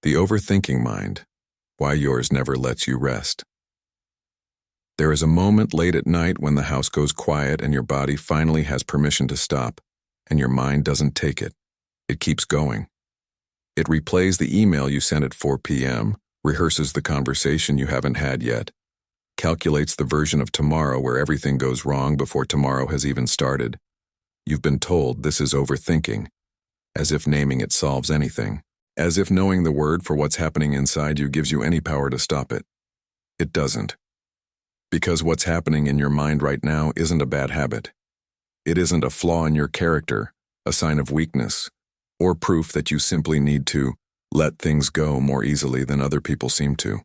The overthinking mind, why yours never lets you rest. There is a moment late at night when the house goes quiet and your body finally has permission to stop, and your mind doesn't take it. It keeps going. It replays the email you sent at 4 p.m., rehearses the conversation you haven't had yet, calculates the version of tomorrow where everything goes wrong before tomorrow has even started. You've been told this is overthinking, as if naming it solves anything. As if knowing the word for what's happening inside you gives you any power to stop it. It doesn't. Because what's happening in your mind right now isn't a bad habit. It isn't a flaw in your character, a sign of weakness, or proof that you simply need to let things go more easily than other people seem to.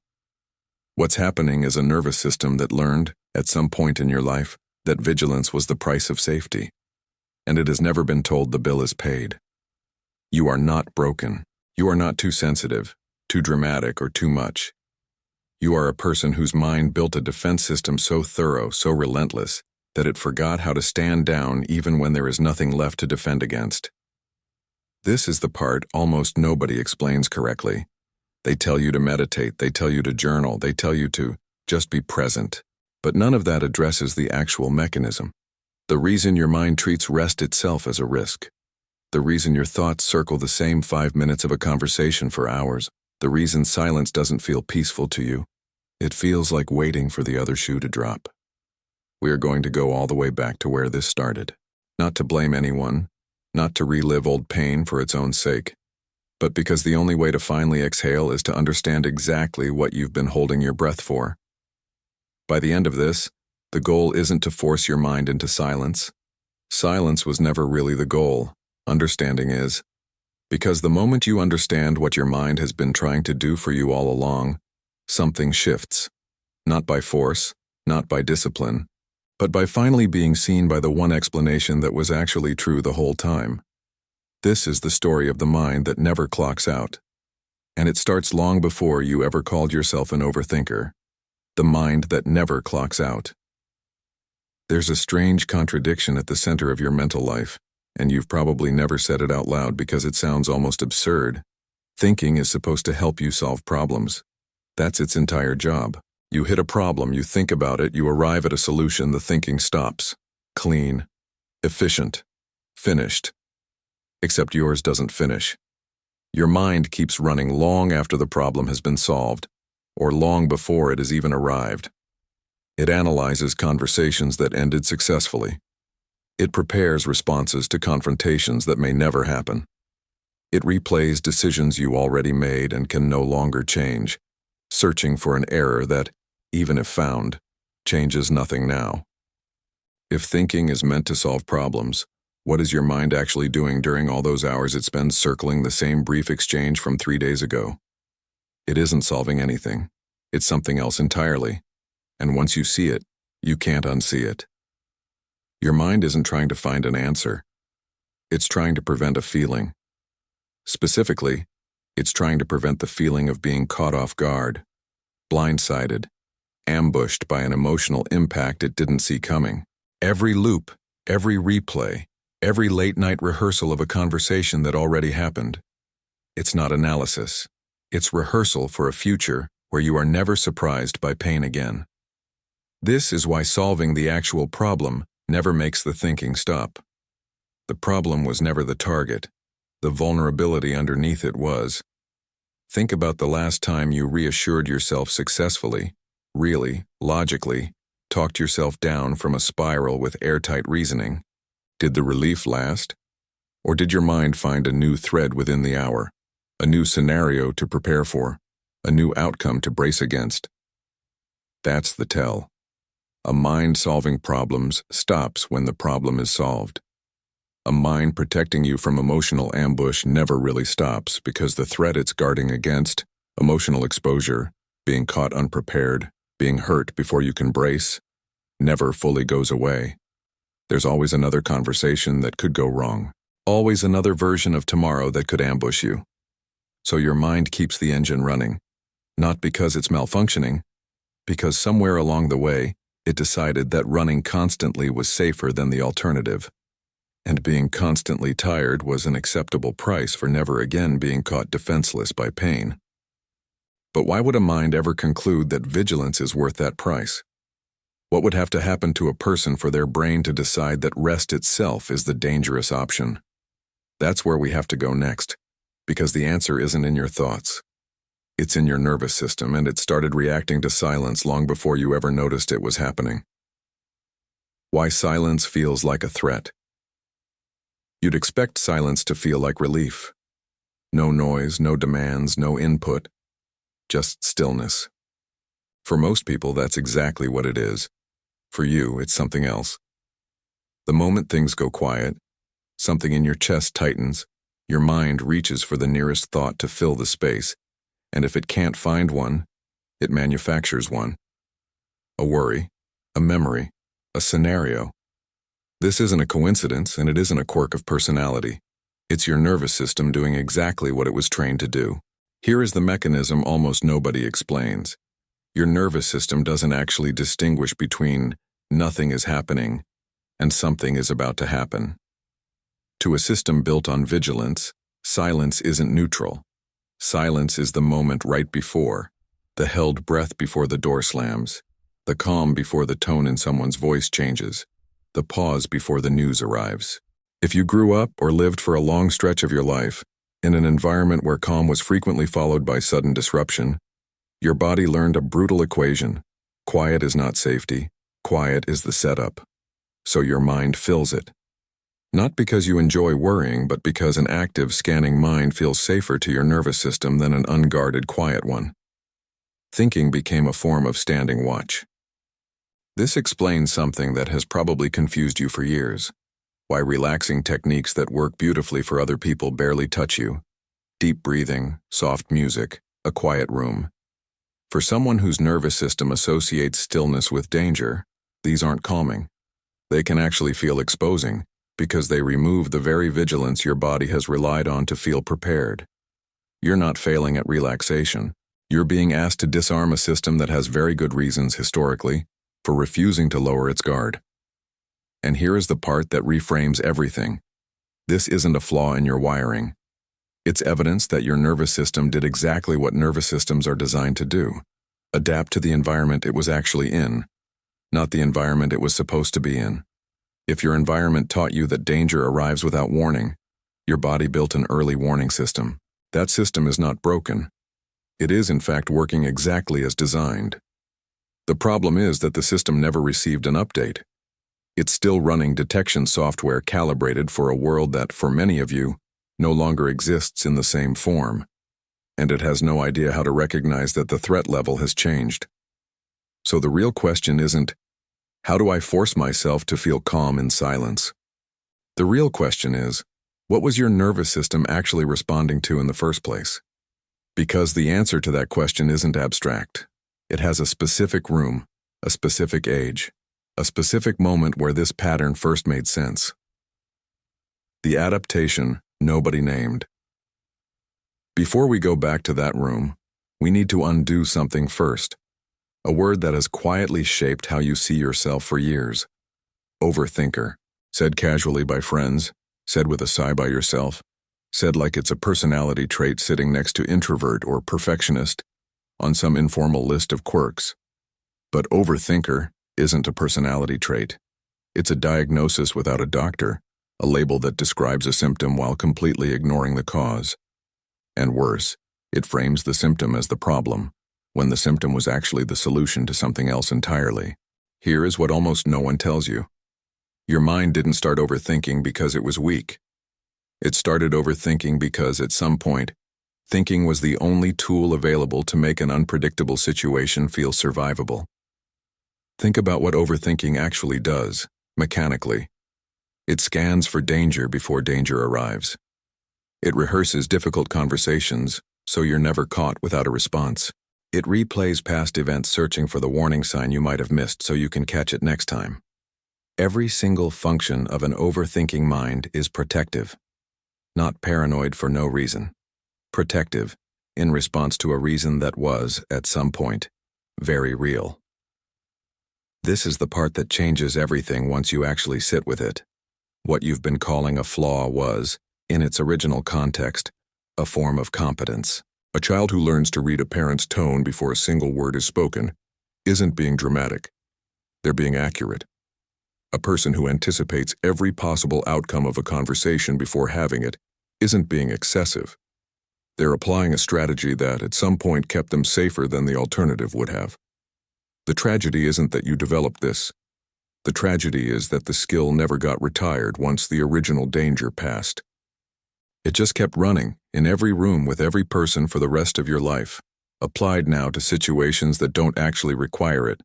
What's happening is a nervous system that learned, at some point in your life, that vigilance was the price of safety, and it has never been told the bill is paid. You are not broken. You are not too sensitive, too dramatic, or too much. You are a person whose mind built a defense system so thorough, so relentless, that it forgot how to stand down even when there is nothing left to defend against. This is the part almost nobody explains correctly. They tell you to meditate, they tell you to journal, they tell you to just be present. But none of that addresses the actual mechanism. The reason your mind treats rest itself as a risk. The reason your thoughts circle the same 5 minutes of a conversation for hours. The reason silence doesn't feel peaceful to you. It feels like waiting for the other shoe to drop. We are going to go all the way back to where this started. Not to blame anyone, not to relive old pain for its own sake, but because the only way to finally exhale is to understand exactly what you've been holding your breath for. By the end of this, the goal isn't to force your mind into silence. Silence was never really the goal. Understanding is, because the moment you understand what your mind has been trying to do for you all along, something shifts, not by force, not by discipline, but by finally being seen by the one explanation that was actually true the whole time. This is the story of the mind that never clocks out, and it starts long before you ever called yourself an overthinker, the mind that never clocks out. There's a strange contradiction at the center of your mental life. And you've probably never said it out loud because it sounds almost absurd. Thinking is supposed to help you solve problems. That's its entire job. You hit a problem, you think about it, you arrive at a solution, the thinking stops. Clean, efficient, finished. Except yours doesn't finish. Your mind keeps running long after the problem has been solved, or long before it has even arrived. It analyzes conversations that ended successfully. It prepares responses to confrontations that may never happen. It replays decisions you already made and can no longer change, searching for an error that, even if found, changes nothing now. If thinking is meant to solve problems, what is your mind actually doing during all those hours it spends circling the same brief exchange from 3 days ago? It isn't solving anything. It's something else entirely. And once you see it, you can't unsee it. Your mind isn't trying to find an answer. It's trying to prevent a feeling. Specifically, it's trying to prevent the feeling of being caught off guard, blindsided, ambushed by an emotional impact it didn't see coming. Every loop, every replay, every late-night rehearsal of a conversation that already happened. It's not analysis. It's rehearsal for a future where you are never surprised by pain again. This is why solving the actual problem never makes the thinking stop. The problem was never the target. The vulnerability underneath it was. Think about the last time you reassured yourself successfully, really, logically, talked yourself down from a spiral with airtight reasoning. Did the relief last? Or did your mind find a new thread within the hour, a new scenario to prepare for, a new outcome to brace against? That's the tell. A mind solving problems stops when the problem is solved. A mind protecting you from emotional ambush never really stops because the threat it's guarding against, emotional exposure, being caught unprepared, being hurt before you can brace, never fully goes away. There's always another conversation that could go wrong, always another version of tomorrow that could ambush you. So your mind keeps the engine running, not because it's malfunctioning, because somewhere along the way, it decided that running constantly was safer than the alternative, and being constantly tired was an acceptable price for never again being caught defenseless by pain. But why would a mind ever conclude that vigilance is worth that price? What would have to happen to a person for their brain to decide that rest itself is the dangerous option? That's where we have to go next, because the answer isn't in your thoughts. It's in your nervous system, and it started reacting to silence long before you ever noticed it was happening. Why silence feels like a threat. You'd expect silence to feel like relief. No noise, no demands, no input, just stillness. For most people, that's exactly what it is. For you, it's something else. The moment things go quiet, something in your chest tightens, your mind reaches for the nearest thought to fill the space, and if it can't find one, it manufactures one. A worry, a memory, a scenario. This isn't a coincidence, and it isn't a quirk of personality. It's your nervous system doing exactly what it was trained to do. Here is the mechanism almost nobody explains. Your nervous system doesn't actually distinguish between nothing is happening and something is about to happen. To a system built on vigilance, silence isn't neutral. Silence is the moment right before, the held breath before the door slams, the calm before the tone in someone's voice changes, the pause before the news arrives. If you grew up or lived for a long stretch of your life in an environment where calm was frequently followed by sudden disruption, your body learned a brutal equation. Quiet is not safety. Quiet is the setup. So your mind fills it. Not because you enjoy worrying, but because an active, scanning mind feels safer to your nervous system than an unguarded, quiet one. Thinking became a form of standing watch. This explains something that has probably confused you for years. Why relaxing techniques that work beautifully for other people barely touch you. Deep breathing, soft music, a quiet room. For someone whose nervous system associates stillness with danger, these aren't calming. They can actually feel exposing, because they remove the very vigilance your body has relied on to feel prepared. You're not failing at relaxation. You're being asked to disarm a system that has very good reasons, historically, for refusing to lower its guard. And here is the part that reframes everything. This isn't a flaw in your wiring. It's evidence that your nervous system did exactly what nervous systems are designed to do: adapt to the environment it was actually in, not the environment it was supposed to be in. If your environment taught you that danger arrives without warning, your body built an early warning system. That system is not broken. It is, in fact, working exactly as designed. The problem is that the system never received an update. It's still running detection software calibrated for a world that, for many of you, no longer exists in the same form, and it has no idea how to recognize that the threat level has changed. So the real question isn't, how do I force myself to feel calm in silence? The real question is, what was your nervous system actually responding to in the first place? Because the answer to that question isn't abstract. It has a specific room, a specific age, a specific moment where this pattern first made sense. The adaptation nobody named. Before we go back to that room, we need to undo something first. A word that has quietly shaped how you see yourself for years. Overthinker. Said casually by friends, said with a sigh by yourself, said like it's a personality trait sitting next to introvert or perfectionist on some informal list of quirks. But overthinker isn't a personality trait. It's a diagnosis without a doctor, a label that describes a symptom while completely ignoring the cause. And worse, it frames the symptom as the problem, when the symptom was actually the solution to something else entirely. Here is what almost no one tells you. Your mind didn't start overthinking because it was weak. It started overthinking because, at some point, thinking was the only tool available to make an unpredictable situation feel survivable. Think about what overthinking actually does, mechanically. It scans for danger before danger arrives. It rehearses difficult conversations, so you're never caught without a response. It replays past events searching for the warning sign you might have missed so you can catch it next time. Every single function of an overthinking mind is protective. Not paranoid for no reason. Protective, in response to a reason that was, at some point, very real. This is the part that changes everything once you actually sit with it. What you've been calling a flaw was, in its original context, a form of competence. A child who learns to read a parent's tone before a single word is spoken isn't being dramatic. They're being accurate. A person who anticipates every possible outcome of a conversation before having it isn't being excessive. They're applying a strategy that, at some point, kept them safer than the alternative would have. The tragedy isn't that you developed this. The tragedy is that the skill never got retired once the original danger passed. It just kept running, in every room with every person for the rest of your life, applied now to situations that don't actually require it,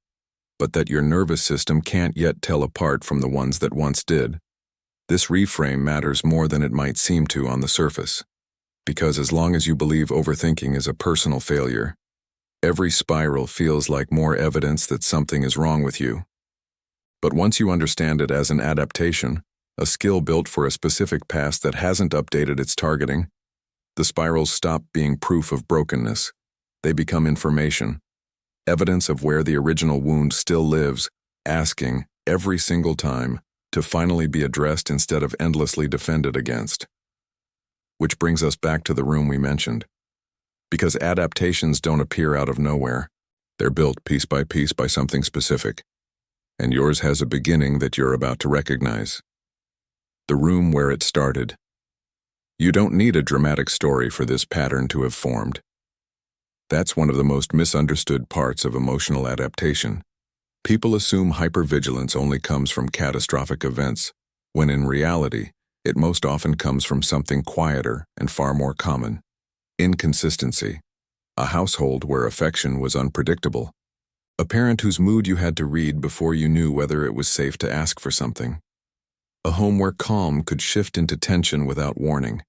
but that your nervous system can't yet tell apart from the ones that once did. This reframe matters more than it might seem to on the surface, because as long as you believe overthinking is a personal failure, every spiral feels like more evidence that something is wrong with you. But once you understand it as an adaptation, a skill built for a specific past that hasn't updated its targeting, the spirals stop being proof of brokenness. They become information, evidence of where the original wound still lives, asking, every single time, to finally be addressed instead of endlessly defended against. Which brings us back to the room we mentioned. Because adaptations don't appear out of nowhere. They're built piece by something specific. And yours has a beginning that you're about to recognize. The room where it started. You don't need a dramatic story for this pattern to have formed. That's one of the most misunderstood parts of emotional adaptation. People assume hypervigilance only comes from catastrophic events, when in reality, it most often comes from something quieter and far more common. Inconsistency. A household where affection was unpredictable. A parent whose mood you had to read before you knew whether it was safe to ask for something. A home where calm could shift into tension without warning,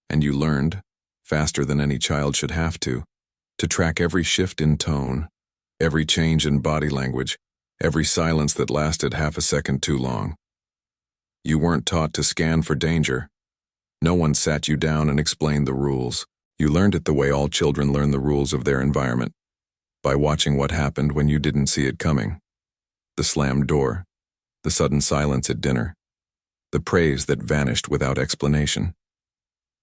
and you learned, faster than any child should have to track every shift in tone, every change in body language, every silence that lasted half a second too long. You weren't taught to scan for danger. No one sat you down and explained the rules. You learned it the way all children learn the rules of their environment, by watching what happened when you didn't see it coming. The slammed door, the sudden silence at dinner, the praise that vanished without explanation.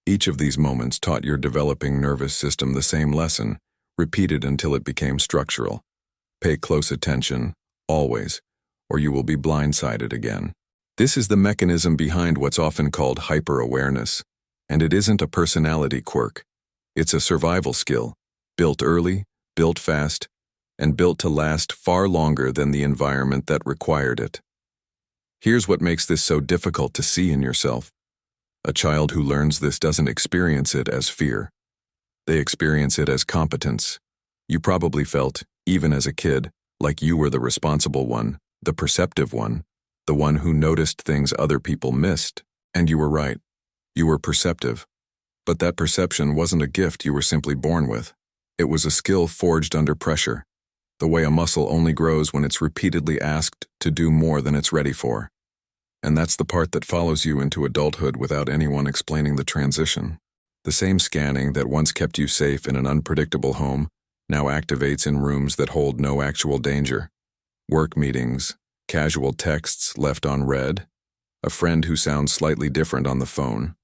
Each of these moments taught your developing nervous system the same lesson, repeated until it became structural. Pay close attention, always, or you will be blindsided again. This is the mechanism behind what's often called hyper-awareness, and it isn't a personality quirk. It's a survival skill, built early, built fast, and built to last far longer than the environment that required it. Here's what makes this so difficult to see in yourself. A child who learns this doesn't experience it as fear. They experience it as competence. You probably felt, even as a kid, like you were the responsible one, the perceptive one, the one who noticed things other people missed. And you were right. You were perceptive. But that perception wasn't a gift you were simply born with. It was a skill forged under pressure, the way a muscle only grows when it's repeatedly asked to do more than it's ready for. And that's the part that follows you into adulthood without anyone explaining the transition. The same scanning that once kept you safe in an unpredictable home now activates in rooms that hold no actual danger. Work meetings, casual texts left unread, a friend who sounds slightly different on the phone.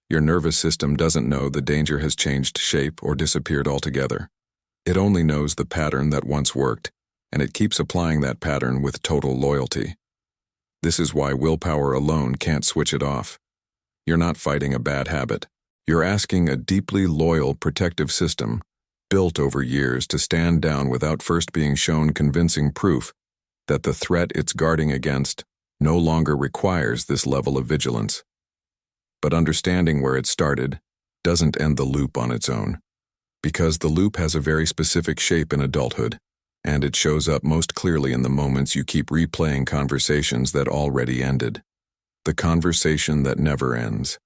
Your nervous system doesn't know the danger has changed shape or disappeared altogether. It only knows the pattern that once worked, and it keeps applying that pattern with total loyalty. This is why willpower alone can't switch it off. You're not fighting a bad habit. You're asking a deeply loyal protective system, built over years to stand down without first being shown convincing proof that the threat it's guarding against no longer requires this level of vigilance. But understanding where it started doesn't end the loop on its own, because the loop has a very specific shape in adulthood, and it shows up most clearly in the moments you keep replaying conversations that already ended. The conversation that never ends.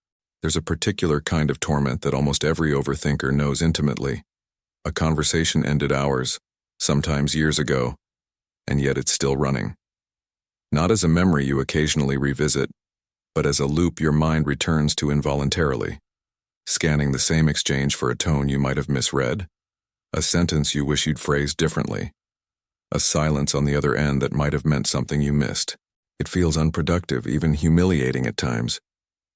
There's a particular kind of torment that almost every overthinker knows intimately. A conversation ended hours, sometimes years ago, and yet it's still running. Not as a memory you occasionally revisit, but as a loop your mind returns to involuntarily, scanning the same exchange for a tone you might have misread, a sentence you wish you'd phrased differently, a silence on the other end that might have meant something you missed. It feels unproductive, even humiliating at times.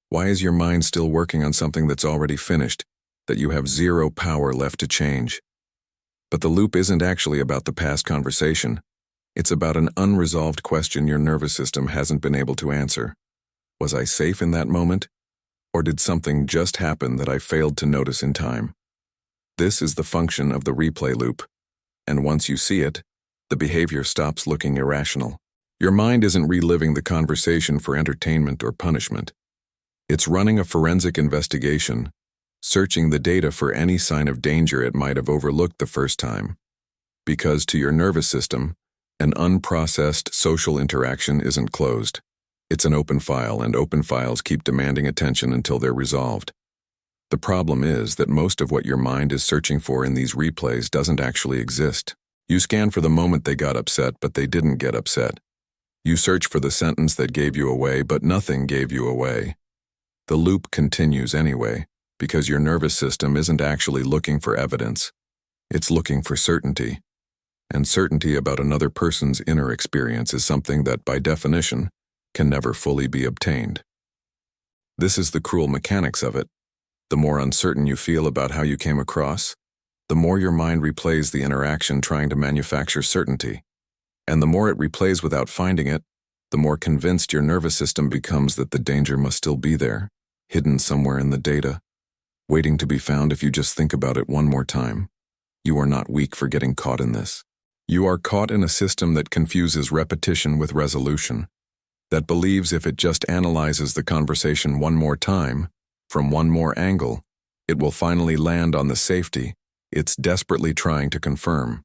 Why is your mind still working on something that's already finished? that you have zero power left to change. But the loop isn't actually about the past conversation. It's about an unresolved question your nervous system hasn't been able to answer. Was I safe in that moment? Or did something just happen that I failed to notice in time? This is the function of the replay loop. And once you see it, the behavior stops looking irrational. Your mind isn't reliving the conversation for entertainment or punishment. It's running a forensic investigation, searching the data for any sign of danger it might have overlooked the first time. Because to your nervous system, an unprocessed social interaction isn't closed. It's an open file, and open files keep demanding attention until they're resolved. The problem is that most of what your mind is searching for in these replays doesn't actually exist. You scan for the moment they got upset, but they didn't get upset. You search for the sentence that gave you away, but nothing gave you away. The loop continues anyway, because your nervous system isn't actually looking for evidence. It's looking for certainty. And certainty about another person's inner experience is something that, by definition, can never fully be obtained. This is the cruel mechanics of it. The more uncertain you feel about how you came across, the more your mind replays the interaction trying to manufacture certainty. And the more it replays without finding it, the more convinced your nervous system becomes that the danger must still be there, hidden somewhere in the data, waiting to be found if you just think about it one more time. You are not weak for getting caught in this. You are caught in a system that confuses repetition with resolution, that believes if it just analyzes the conversation one more time, from one more angle, it will finally land on the safety it's desperately trying to confirm.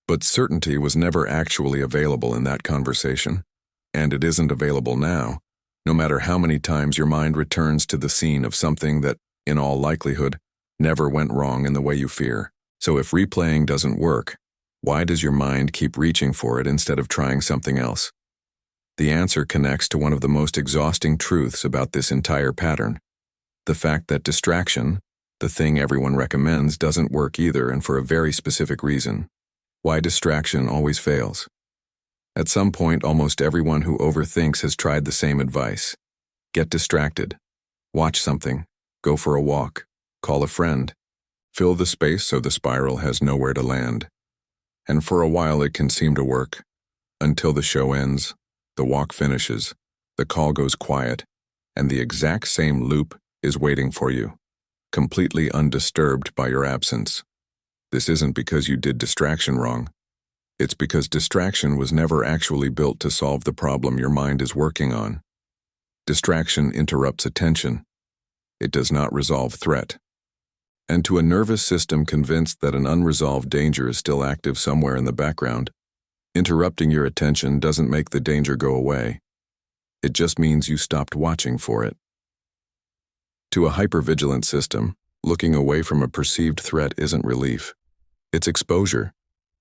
But certainty was never actually available in that conversation, and it isn't available now, no matter how many times your mind returns to the scene of something that, in all likelihood, never went wrong in the way you fear. So if replaying doesn't work, why does your mind keep reaching for it instead of trying something else? The answer connects to one of the most exhausting truths about this entire pattern. The fact that distraction, the thing everyone recommends, doesn't work either, and for a very specific reason. Why distraction always fails. At some point, almost everyone who overthinks has tried the same advice. Get distracted. Watch something. Go for a walk. Call a friend. Fill the space so the spiral has nowhere to land. And for a while it can seem to work. Until the show ends, the walk finishes, the call goes quiet, and the exact same loop is waiting for you, completely undisturbed by your absence. This isn't because you did distraction wrong. It's because distraction was never actually built to solve the problem your mind is working on. Distraction interrupts attention. It does not resolve threat. And to a nervous system convinced that an unresolved danger is still active somewhere in the background, interrupting your attention doesn't make the danger go away. It just means you stopped watching for it. To a hypervigilant system, looking away from a perceived threat isn't relief. It's exposure.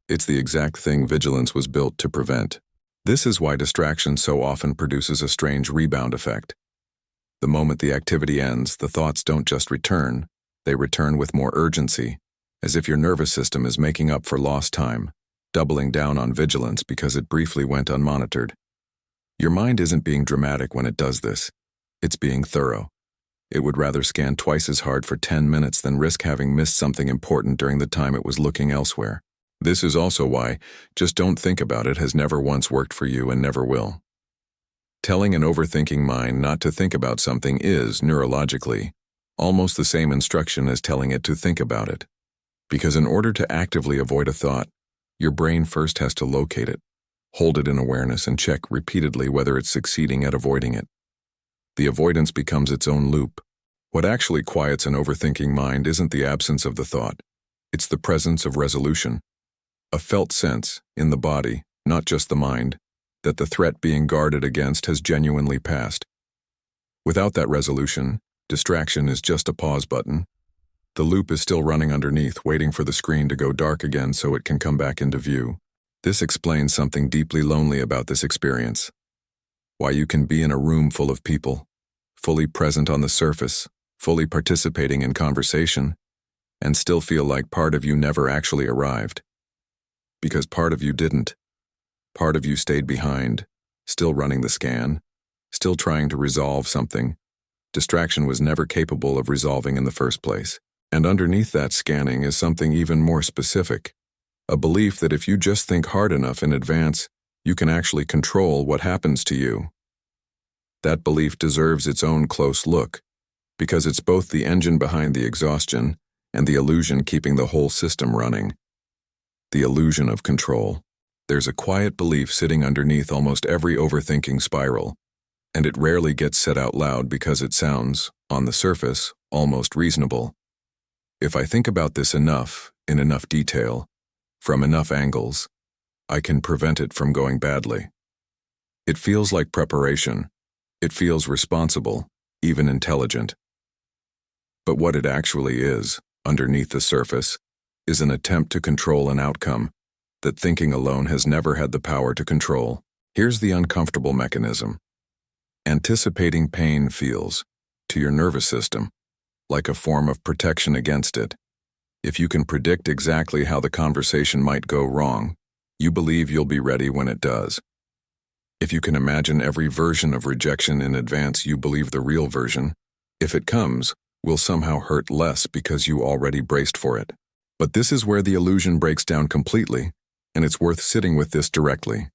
It's the exact thing vigilance was built to prevent. This is why distraction so often produces a strange rebound effect. The moment the activity ends, the thoughts don't just return, they return with more urgency, as if your nervous system is making up for lost time, doubling down on vigilance because it briefly went unmonitored. Your mind isn't being dramatic when it does this. It's being thorough. It would rather scan twice as hard for 10 minutes than risk having missed something important during the time it was looking elsewhere. This is also why just don't think about it has never once worked for you and never will. Telling an overthinking mind not to think about something is, neurologically, almost the same instruction as telling it to think about it. Because in order to actively avoid a thought, your brain first has to locate it, hold it in awareness, and check repeatedly whether it's succeeding at avoiding it. The avoidance becomes its own loop. What actually quiets an overthinking mind isn't the absence of the thought. It's the presence of resolution. A felt sense, in the body, not just the mind, that the threat being guarded against has genuinely passed. Without that resolution, distraction is just a pause button. The loop is still running underneath, waiting for the screen to go dark again so it can come back into view. This explains something deeply lonely about this experience. Why you can be in a room full of people, fully present on the surface, fully participating in conversation, and still feel like part of you never actually arrived. Because part of you didn't. Part of you stayed behind, still running the scan, still trying to resolve something distraction was never capable of resolving in the first place. And underneath that scanning is something even more specific, a belief that if you just think hard enough in advance, you can actually control what happens to you. That belief deserves its own close look, because it's both the engine behind the exhaustion and the illusion keeping the whole system running. The illusion of control. There's a quiet belief sitting underneath almost every overthinking spiral, and it rarely gets said out loud because it sounds, on the surface, almost reasonable. If I think about this enough, in enough detail, from enough angles, I can prevent it from going badly. It feels like preparation. It feels responsible, even intelligent. But what it actually is, underneath the surface, is an attempt to control an outcome that thinking alone has never had the power to control. Here's the uncomfortable mechanism. Anticipating pain feels, to your nervous system, like a form of protection against it. If you can predict exactly how the conversation might go wrong, you believe you'll be ready when it does. If you can imagine every version of rejection in advance, you believe the real version, if it comes, will somehow hurt less because you already braced for it. But this is where the illusion breaks down completely, and it's worth sitting with this directly.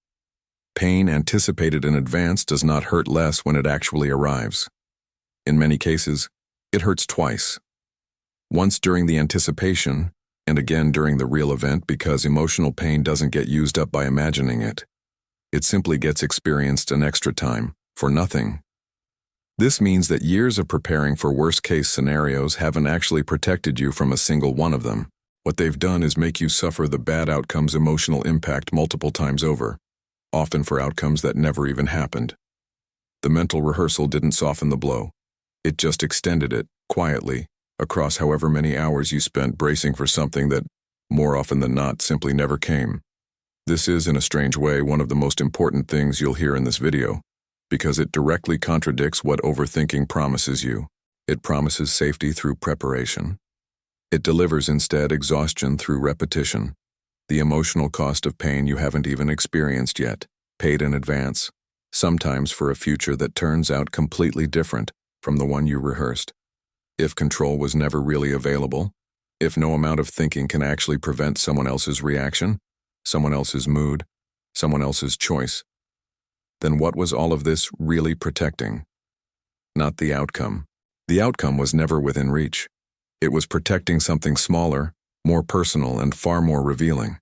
Pain anticipated in advance does not hurt less when it actually arrives. In many cases, it hurts twice. Once during the anticipation, and again during the real event, because emotional pain doesn't get used up by imagining it. It simply gets experienced an extra time, for nothing. This means that years of preparing for worst-case scenarios haven't actually protected you from a single one of them. What they've done is make you suffer the bad outcome's emotional impact multiple times over, often for outcomes that never even happened. The mental rehearsal didn't soften the blow. It just extended it, quietly, across however many hours you spent bracing for something that, more often than not, simply never came. This is, in a strange way, one of the most important things you'll hear in this video, because it directly contradicts what overthinking promises you. It promises safety through preparation. It delivers instead exhaustion through repetition, the emotional cost of pain you haven't even experienced yet, paid in advance, sometimes for a future that turns out completely different from the one you rehearsed. If control was never really available, if no amount of thinking can actually prevent someone else's reaction, someone else's mood, someone else's choice, then what was all of this really protecting? Not the outcome. The outcome was never within reach. It was protecting something smaller, more personal, and far more revealing.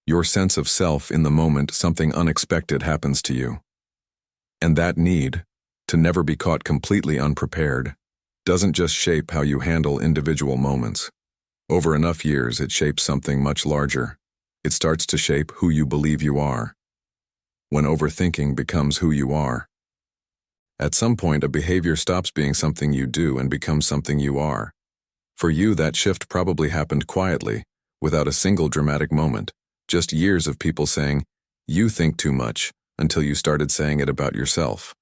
Your sense of self in the moment something unexpected happens to you. And that need, to never be caught completely unprepared, doesn't just shape how you handle individual moments. Over enough years, it shapes something much larger. It starts to shape who you believe you are. When overthinking becomes who you are. At some point, a behavior stops being something you do and becomes something you are. For you, that shift probably happened quietly, without a single dramatic moment, just years of people saying, "You think too much," until you started saying it about yourself.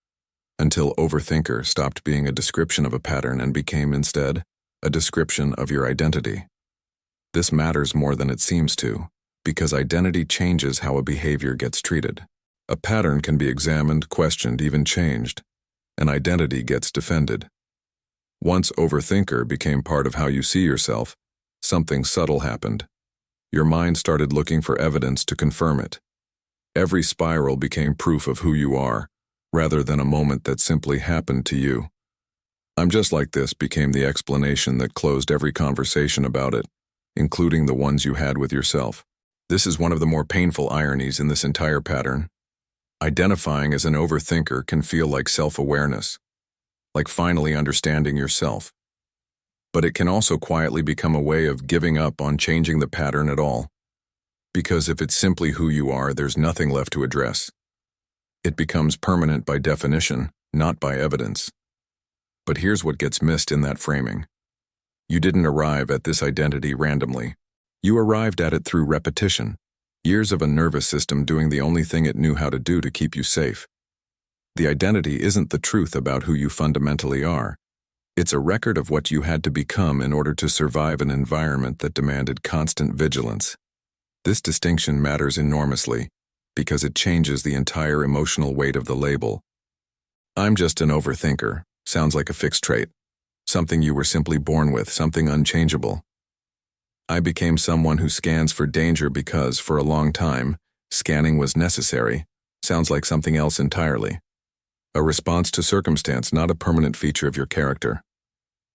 Until overthinker stopped being a description of a pattern and became instead a description of your identity. This matters more than it seems to, because identity changes how a behavior gets treated. A pattern can be examined, questioned, even changed. An identity gets defended. Once overthinker became part of how you see yourself, something subtle happened. Your mind started looking for evidence to confirm it. Every spiral became proof of who you are, rather than a moment that simply happened to you. "I'm just like this" became the explanation that closed every conversation about it, including the ones you had with yourself. This is one of the more painful ironies in this entire pattern. Identifying as an overthinker can feel like self-awareness, like finally understanding yourself. But it can also quietly become a way of giving up on changing the pattern at all. Because if it's simply who you are, there's nothing left to address. It becomes permanent by definition, not by evidence. But here's what gets missed in that framing. You didn't arrive at this identity randomly. You arrived at it through repetition, years of a nervous system doing the only thing it knew how to do to keep you safe. The identity isn't the truth about who you fundamentally are. It's a record of what you had to become in order to survive an environment that demanded constant vigilance. This distinction matters enormously because it changes the entire emotional weight of the label. "I'm just an overthinker" sounds like a fixed trait, something you were simply born with, something unchangeable. I became someone who scans for danger because, for a long time, scanning was necessary. Sounds like something else entirely. A response to circumstance, not a permanent feature of your character.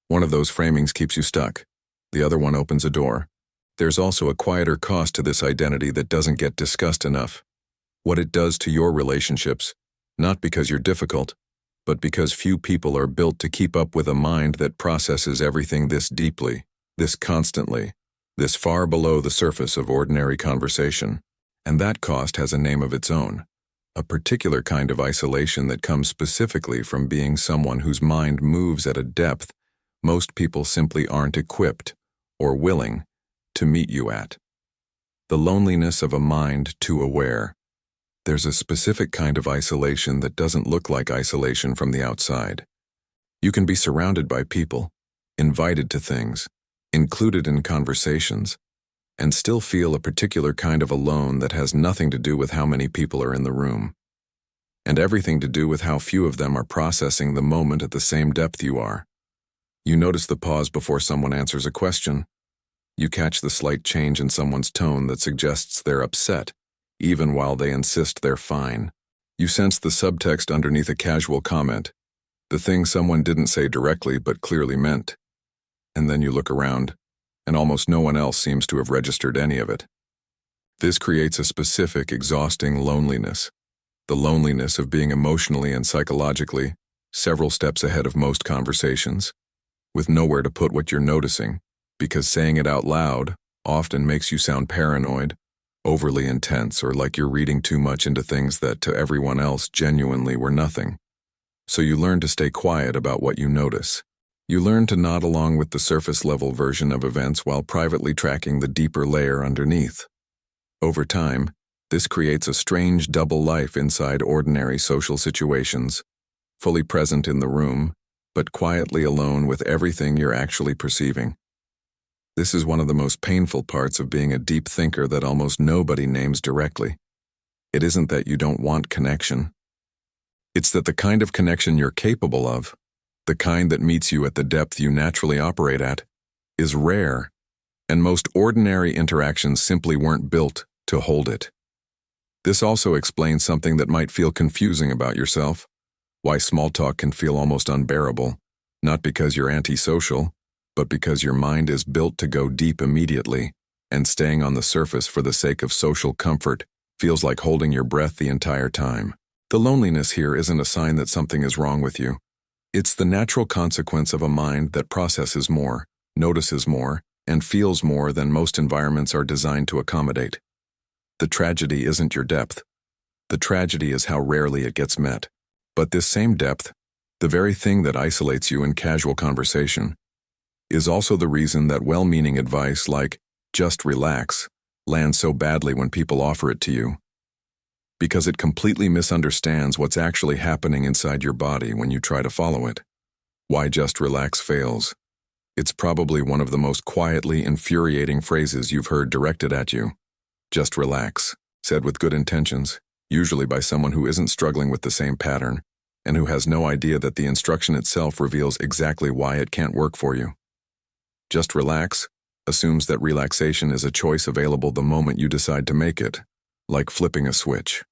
One of those framings keeps you stuck. The other one opens a door. There's also a quieter cost to this identity that doesn't get discussed enough. What it does to your relationships, not because you're difficult, but because few people are built to keep up with a mind that processes everything this deeply, this constantly, this far below the surface of ordinary conversation. And that cost has a name of its own, a particular kind of isolation that comes specifically from being someone whose mind moves at a depth most people simply aren't equipped or willing to meet you at. The loneliness of a mind too aware. There's a specific kind of isolation that doesn't look like isolation from the outside. You can be surrounded by people, invited to things, included in conversations, and still feel a particular kind of alone that has nothing to do with how many people are in the room, and everything to do with how few of them are processing the moment at the same depth you are. You notice the pause before someone answers a question. You catch the slight change in someone's tone that suggests they're upset, even while they insist they're fine. You sense the subtext underneath a casual comment, the thing someone didn't say directly but clearly meant. And then you look around, and almost no one else seems to have registered any of it. This creates a specific, exhausting loneliness, the loneliness of being emotionally and psychologically several steps ahead of most conversations, with nowhere to put what you're noticing, because saying it out loud often makes you sound paranoid, overly intense, or like you're reading too much into things that to everyone else genuinely were nothing. So you learn to stay quiet about what you notice. You learn to nod along with the surface-level version of events while privately tracking the deeper layer underneath. Over time, this creates a strange double life inside ordinary social situations, fully present in the room, but quietly alone with everything you're actually perceiving. This is one of the most painful parts of being a deep thinker that almost nobody names directly. It isn't that you don't want connection. It's that the kind of connection you're capable of, the kind that meets you at the depth you naturally operate at, is rare, and most ordinary interactions simply weren't built to hold it. This also explains something that might feel confusing about yourself, why small talk can feel almost unbearable, not because you're antisocial, but because your mind is built to go deep immediately, and staying on the surface for the sake of social comfort feels like holding your breath the entire time. The loneliness here isn't a sign that something is wrong with you. It's the natural consequence of a mind that processes more, notices more, and feels more than most environments are designed to accommodate. The tragedy isn't your depth. The tragedy is how rarely it gets met. But this same depth, the very thing that isolates you in casual conversation, is also the reason that well-meaning advice like, just relax, lands so badly when people offer it to you. Because it completely misunderstands what's actually happening inside your body when you try to follow it. Why just relax fails. It's probably one of the most quietly infuriating phrases you've heard directed at you. Just relax, said with good intentions, usually by someone who isn't struggling with the same pattern, and who has no idea that the instruction itself reveals exactly why it can't work for you. Just relax assumes that relaxation is a choice available the moment you decide to make it, like flipping a switch.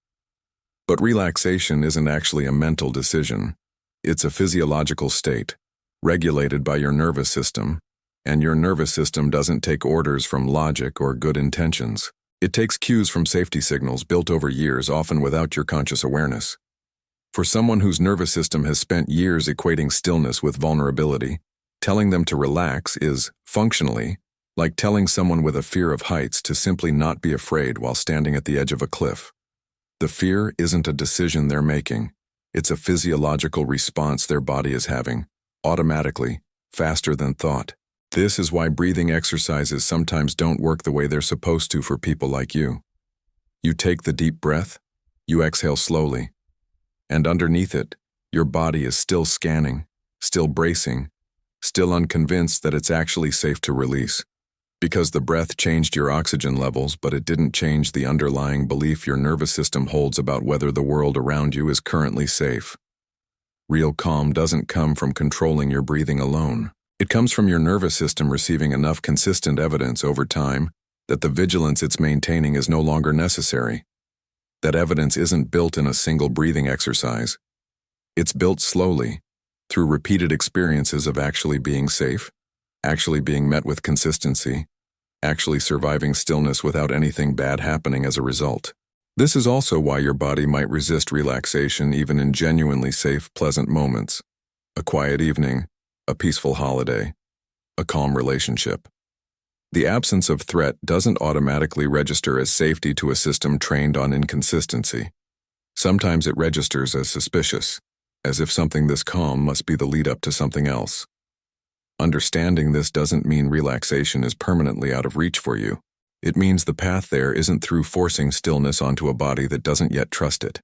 But relaxation isn't actually a mental decision. It's a physiological state, regulated by your nervous system, and your nervous system doesn't take orders from logic or good intentions. It takes cues from safety signals built over years, often without your conscious awareness. For someone whose nervous system has spent years equating stillness with vulnerability, telling them to relax is, functionally, like telling someone with a fear of heights to simply not be afraid while standing at the edge of a cliff. The fear isn't a decision they're making. It's a physiological response their body is having, automatically, faster than thought. This is why breathing exercises sometimes don't work the way they're supposed to for people like you. You take the deep breath, you exhale slowly, and underneath it, your body is still scanning, still bracing, still unconvinced that it's actually safe to release. Because the breath changed your oxygen levels, but it didn't change the underlying belief your nervous system holds about whether the world around you is currently safe. Real calm doesn't come from controlling your breathing alone. It comes from your nervous system receiving enough consistent evidence over time that the vigilance it's maintaining is no longer necessary. That evidence isn't built in a single breathing exercise. It's built slowly, through repeated experiences of actually being safe, actually being met with consistency, actually surviving stillness without anything bad happening as a result. This is also why your body might resist relaxation even in genuinely safe, pleasant moments. A quiet evening, a peaceful holiday, a calm relationship. The absence of threat doesn't automatically register as safety to a system trained on inconsistency. Sometimes it registers as suspicious, as if something this calm must be the lead-up to something else. Understanding this doesn't mean relaxation is permanently out of reach for you. It means the path there isn't through forcing stillness onto a body that doesn't yet trust it.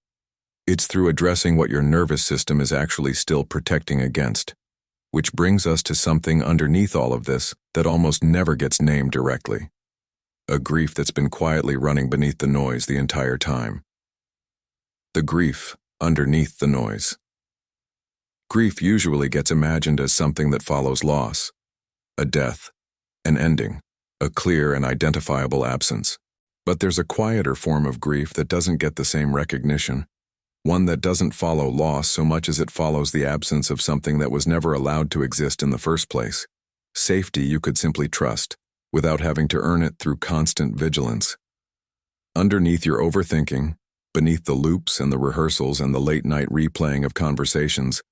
It's through addressing what your nervous system is actually still protecting against. Which brings us to something underneath all of this that almost never gets named directly. A grief that's been quietly running beneath the noise the entire time. The grief underneath the noise. Grief usually gets imagined as something that follows loss, a death, an ending, a clear and identifiable absence. But there's a quieter form of grief that doesn't get the same recognition, one that doesn't follow loss so much as it follows the absence of something that was never allowed to exist in the first place. Safety you could simply trust, without having to earn it through constant vigilance. Underneath your overthinking, beneath the loops and the rehearsals and the late-night replaying of conversations,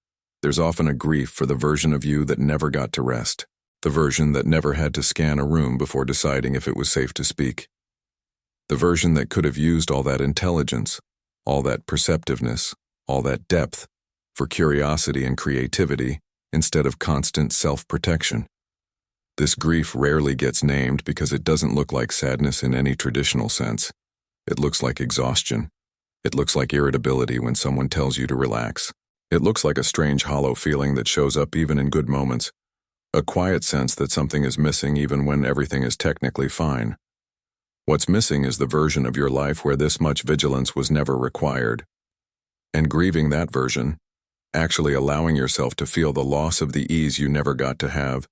there's often a grief for the version of you that never got to rest. The version that never had to scan a room before deciding if it was safe to speak. The version that could have used all that intelligence, all that perceptiveness, all that depth, for curiosity and creativity instead of constant self-protection. This grief rarely gets named because it doesn't look like sadness in any traditional sense. It looks like exhaustion. It looks like irritability when someone tells you to relax. It looks like a strange hollow feeling that shows up even in good moments. A quiet sense that something is missing even when everything is technically fine. What's missing is the version of your life where this much vigilance was never required. And grieving that version, actually allowing yourself to feel the loss of the ease you never got to have,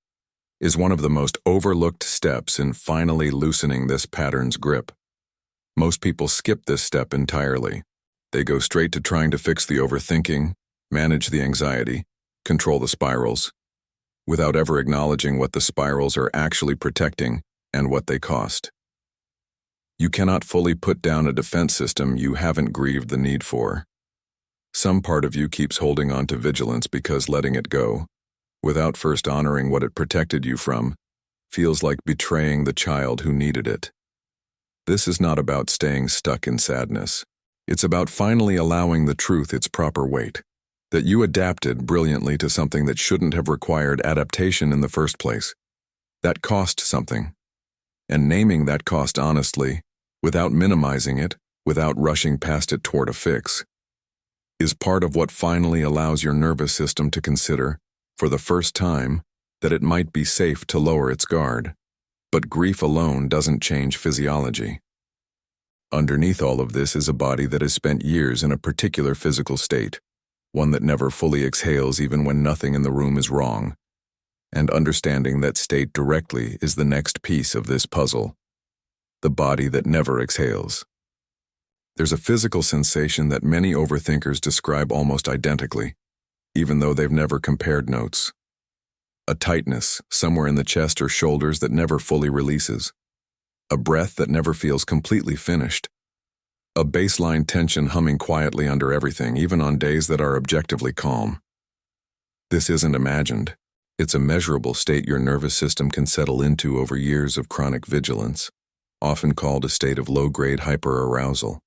is one of the most overlooked steps in finally loosening this pattern's grip. Most people skip this step entirely. They go straight to trying to fix the overthinking, manage the anxiety, control the spirals, without ever acknowledging what the spirals are actually protecting and what they cost. You cannot fully put down a defense system you haven't grieved the need for. Some part of you keeps holding on to vigilance because letting it go, without first honoring what it protected you from, feels like betraying the child who needed it. This is not about staying stuck in sadness. It's about finally allowing the truth its proper weight. That you adapted brilliantly to something that shouldn't have required adaptation in the first place. That cost something. And naming that cost honestly, without minimizing it, without rushing past it toward a fix, is part of what finally allows your nervous system to consider, for the first time, that it might be safe to lower its guard. But grief alone doesn't change physiology. Underneath all of this is a body that has spent years in a particular physical state. One that never fully exhales even when nothing in the room is wrong. And understanding that state directly is the next piece of this puzzle. The body that never exhales. There's a physical sensation that many overthinkers describe almost identically, even though they've never compared notes. A tightness somewhere in the chest or shoulders that never fully releases. A breath that never feels completely finished. A baseline tension humming quietly under everything, even on days that are objectively calm. This isn't imagined. It's a measurable state your nervous system can settle into over years of chronic vigilance, often called a state of low-grade hyperarousal.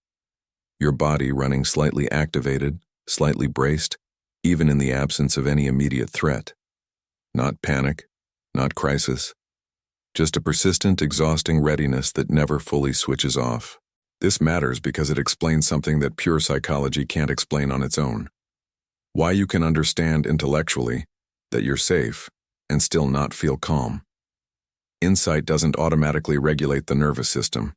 Your body running slightly activated, slightly braced, even in the absence of any immediate threat. Not panic, not crisis. Just a persistent, exhausting readiness that never fully switches off. This matters because it explains something that pure psychology can't explain on its own. Why you can understand intellectually that you're safe and still not feel calm. Insight doesn't automatically regulate the nervous system.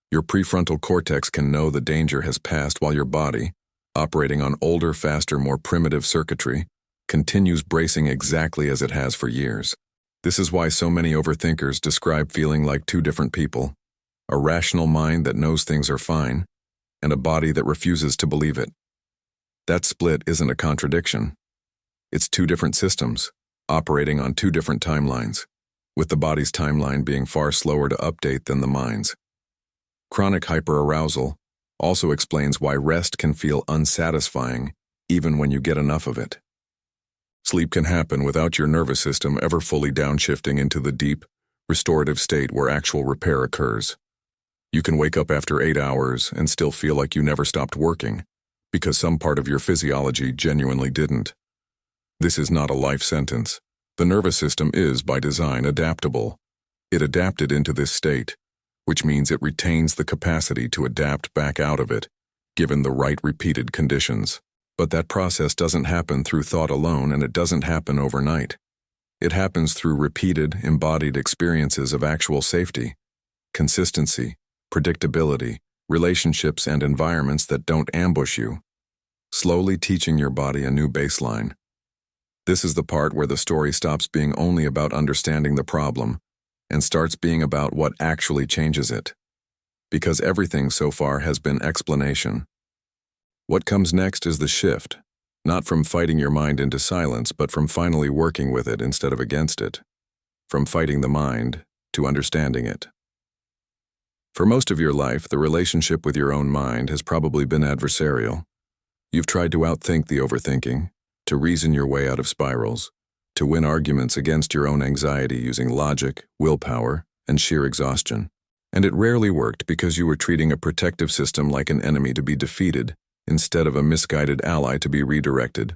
Your prefrontal cortex can know the danger has passed while your body, operating on older, faster, more primitive circuitry, continues bracing exactly as it has for years. This is why so many overthinkers describe feeling like two different people: a rational mind that knows things are fine, and a body that refuses to believe it. That split isn't a contradiction. It's two different systems, operating on two different timelines, with the body's timeline being far slower to update than the mind's. Chronic hyperarousal also explains why rest can feel unsatisfying even when you get enough of it. Sleep can happen without your nervous system ever fully downshifting into the deep, restorative state where actual repair occurs. You can wake up after 8 hours and still feel like you never stopped working, because some part of your physiology genuinely didn't. This is not a life sentence. The nervous system is, by design, adaptable. It adapted into this state, which means it retains the capacity to adapt back out of it, given the right repeated conditions. But that process doesn't happen through thought alone, and it doesn't happen overnight. It happens through repeated, embodied experiences of actual safety, consistency, predictability, relationships, and environments that don't ambush you, slowly teaching your body a new baseline. This is the part where the story stops being only about understanding the problem and starts being about what actually changes it. Because everything so far has been explanation. What comes next is the shift, not from fighting your mind into silence, but from finally working with it instead of against it. From fighting the mind to understanding it. For most of your life, the relationship with your own mind has probably been adversarial. You've tried to outthink the overthinking, to reason your way out of spirals, to win arguments against your own anxiety using logic, willpower, and sheer exhaustion. And it rarely worked because you were treating a protective system like an enemy to be defeated, instead of a misguided ally to be redirected.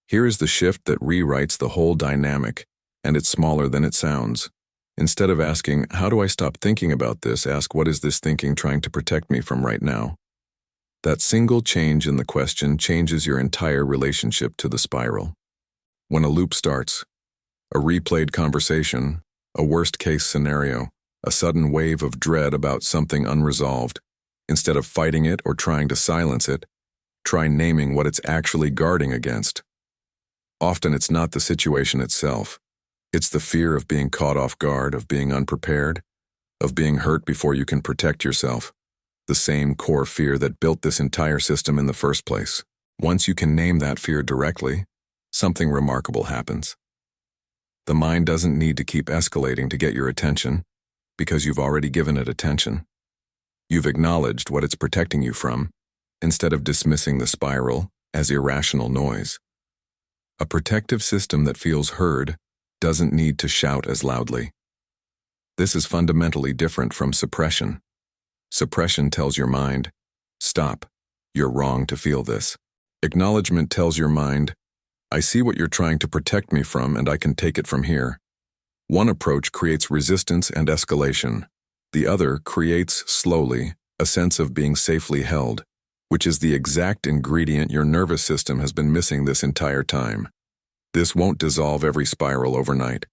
Here is the shift that rewrites the whole dynamic, and it's smaller than it sounds. Instead of asking, how do I stop thinking about this, ask, what is this thinking trying to protect me from right now? That single change in the question changes your entire relationship to the spiral. When a loop starts, a replayed conversation, a worst-case scenario, a sudden wave of dread about something unresolved, instead of fighting it or trying to silence it, try naming what it's actually guarding against. Often it's not the situation itself. It's the fear of being caught off guard, of being unprepared, of being hurt before you can protect yourself. The same core fear that built this entire system in the first place. Once you can name that fear directly, something remarkable happens. The mind doesn't need to keep escalating to get your attention, because you've already given it attention. You've acknowledged what it's protecting you from, instead of dismissing the spiral as irrational noise. A protective system that feels heard doesn't need to shout as loudly. This is fundamentally different from suppression. Suppression tells your mind, stop, you're wrong to feel this. Acknowledgement tells your mind, I see what you're trying to protect me from and I can take it from here. One approach creates resistance and escalation. The other creates, slowly, a sense of being safely held, which is the exact ingredient your nervous system has been missing this entire time. This won't dissolve every spiral overnight.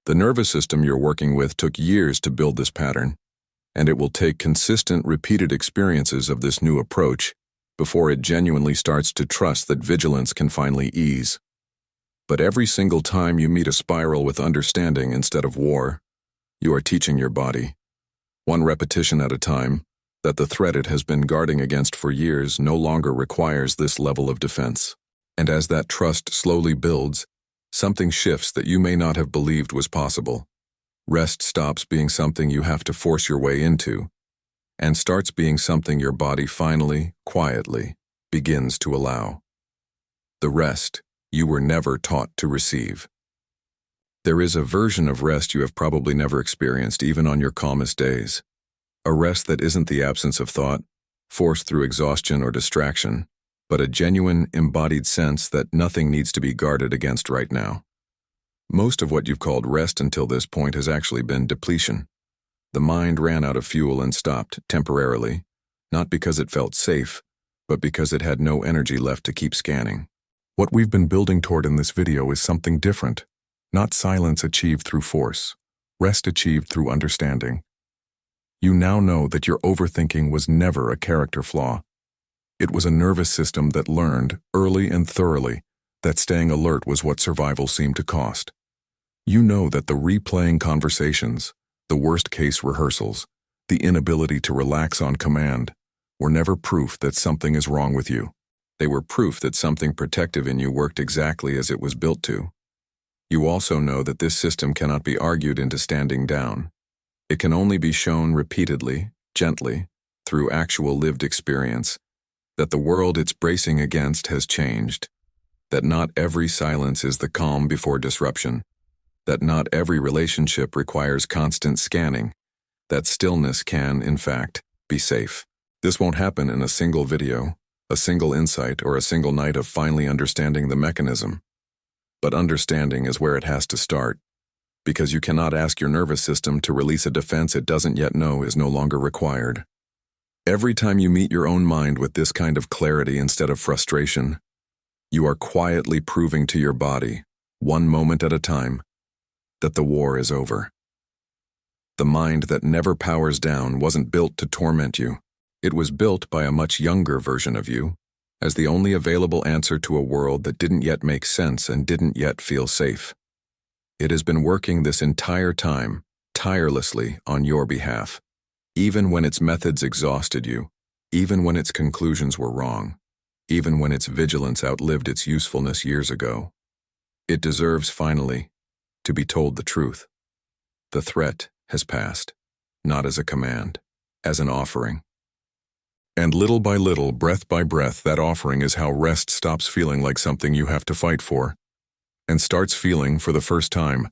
The nervous system you're working with took years to build this pattern, and it will take consistent, repeated experiences of this new approach before it genuinely starts to trust that vigilance can finally ease. But every single time you meet a spiral with understanding instead of war, you are teaching your body, one repetition at a time, that the threat it has been guarding against for years no longer requires this level of defense. And as that trust slowly builds, something shifts that you may not have believed was possible. Rest stops being something you have to force your way into, and starts being something your body finally, quietly, begins to allow. The rest you were never taught to receive. There is a version of rest you have probably never experienced even on your calmest days. A rest that isn't the absence of thought, forced through exhaustion or distraction, but a genuine, embodied sense that nothing needs to be guarded against right now. Most of what you've called rest until this point has actually been depletion. The mind ran out of fuel and stopped, temporarily, not because it felt safe, but because it had no energy left to keep scanning. What we've been building toward in this video is something different. Not silence achieved through force, rest achieved through understanding. You now know that your overthinking was never a character flaw. It was a nervous system that learned, early and thoroughly, that staying alert was what survival seemed to cost. You know that the replaying conversations, the worst-case rehearsals, the inability to relax on command, were never proof that something is wrong with you. They were proof that something protective in you worked exactly as it was built to. You also know that this system cannot be argued into standing down. It can only be shown repeatedly, gently, through actual lived experience, that the world it's bracing against has changed, that not every silence is the calm before disruption, that not every relationship requires constant scanning, that stillness can, in fact, be safe. This won't happen in a single video, a single insight, or a single night of finally understanding the mechanism. But understanding is where it has to start, because you cannot ask your nervous system to release a defense it doesn't yet know is no longer required. Every time you meet your own mind with this kind of clarity instead of frustration, you are quietly proving to your body, one moment at a time, that the war is over. The mind that never powers down wasn't built to torment you. It was built by a much younger version of you, as the only available answer to a world that didn't yet make sense and didn't yet feel safe. It has been working this entire time, tirelessly, on your behalf, even when its methods exhausted you, even when its conclusions were wrong, even when its vigilance outlived its usefulness years ago. It deserves, finally, to be told the truth. The threat has passed, not as a command, as an offering. And little by little, breath by breath, that offering is how rest stops feeling like something you have to fight for, and starts feeling, for the first time,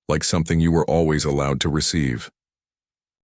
like something you were always allowed to receive.